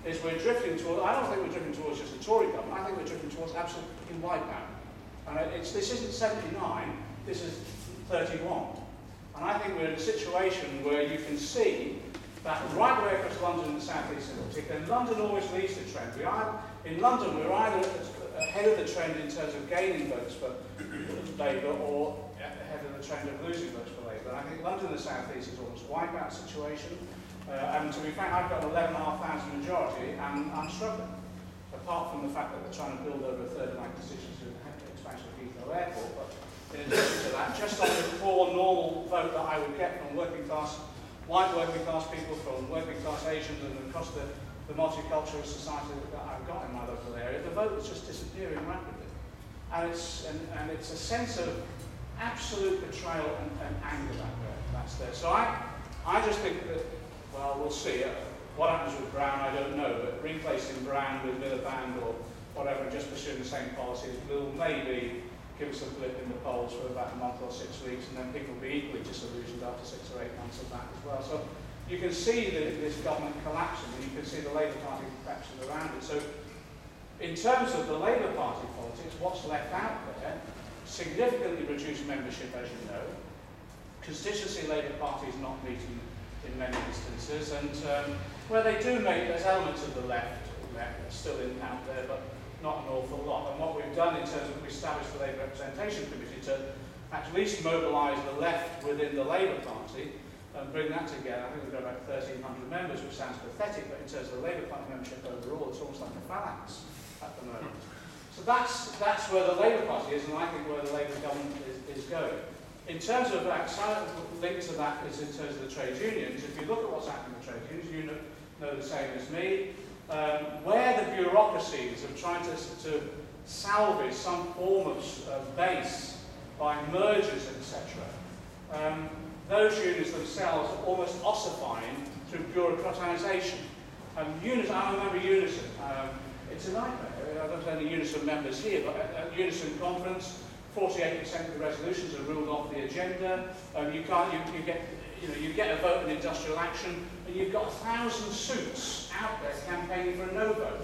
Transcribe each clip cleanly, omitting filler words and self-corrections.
is we're drifting towards, I don't think we're drifting towards just a Tory government, I think we're drifting towards absolute wipeout. And this isn't 79, this is 31. And I think we're in a situation where you can see that right the way across London and the South East in particular, and London always leads the trend. In London, we're either ahead of the trend in terms of gaining votes for Labour or ahead of the trend of losing votes for Labour. I think London and the South East is almost a wipeout situation. And to be frank, I've got 11,500 majority and I'm struggling. Apart from the fact that we're trying to build over a third of my constituency with the expansion of Heathrow Airport. But in addition to that, just on the core normal vote that I would get from working class, white working class people, from working class Asians and across the multicultural society that I've got in my local area, the vote is just disappearing rapidly. And it's a sense of absolute betrayal and anger that's there. So I just think that, well, we'll see. What happens with Brown, I don't know, but replacing Brown with Miliband or whatever, just pursuing the same policies, will maybe give us a blip in the polls for about a month or 6 weeks, and then people will be equally disillusioned after 6 or 8 months of that as well. So you can see this government collapsing, and you can see the Labour Party collapsing around it. So in terms of the Labour Party politics, what's left out there, significantly reduced membership, as you know. Constituency Labour Party is not meeting in many instances, and where they do make, there's elements of the left still in out there, but not an awful lot. And what we've done in terms of, we established the Labour Representation Committee to at least mobilise the left within the Labour Party and bring that together. I think we've got about 1,300 members, which sounds pathetic, but in terms of the Labour Party membership overall, it's almost like a phalanx at the moment. So that's where the Labour Party is, and I think where the Labour government is going. In terms of outside, linked to that is in terms of the trade unions. If you look at what's happening with trade unions, you know the same as me. Where the bureaucracies are trying to salvage some form of base by mergers, etc., those unions themselves are almost ossifying through bureaucratisation. I remember Unison. It's a nightmare. I don't have any Unison members here, but at Unison conference, 48% of the resolutions are ruled off the agenda. You get a vote in industrial action, and you've got 1,000 suits out there campaigning for a no vote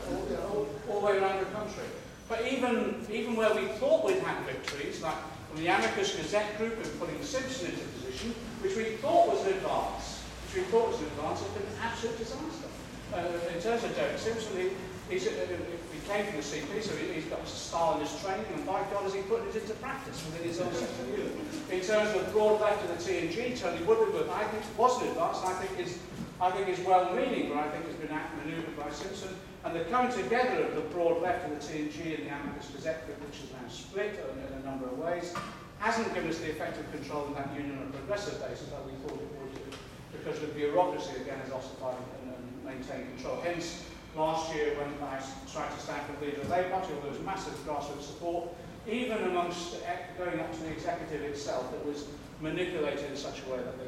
all the way around the country. But even where we thought we'd had victories, like from the Amicus Gazette Group and putting Simpson into position, which we thought was an advance, it's been an absolute disaster. In terms of Derek Simpson, he came from the CP, so he's got Stalinist training, and by God, has he put it into practice within his own sector unit. In terms of the broad left of the TNG, Tony Woodward, I think was an advance, and I think is well-meaning, but I think has been outmanoeuvred by Simpson. And the coming together of the broad left of the TNG and the Amicus Gazette Group, which is now split in a number of ways, hasn't given us the effective control of that union on a progressive basis that we thought it would do, because the bureaucracy again has ossified and maintained control. Hence, last year when I tried to stand for the leader of the Labour Party, there was massive grassroots support, even amongst going up to the executive itself, that was manipulated in such a way that they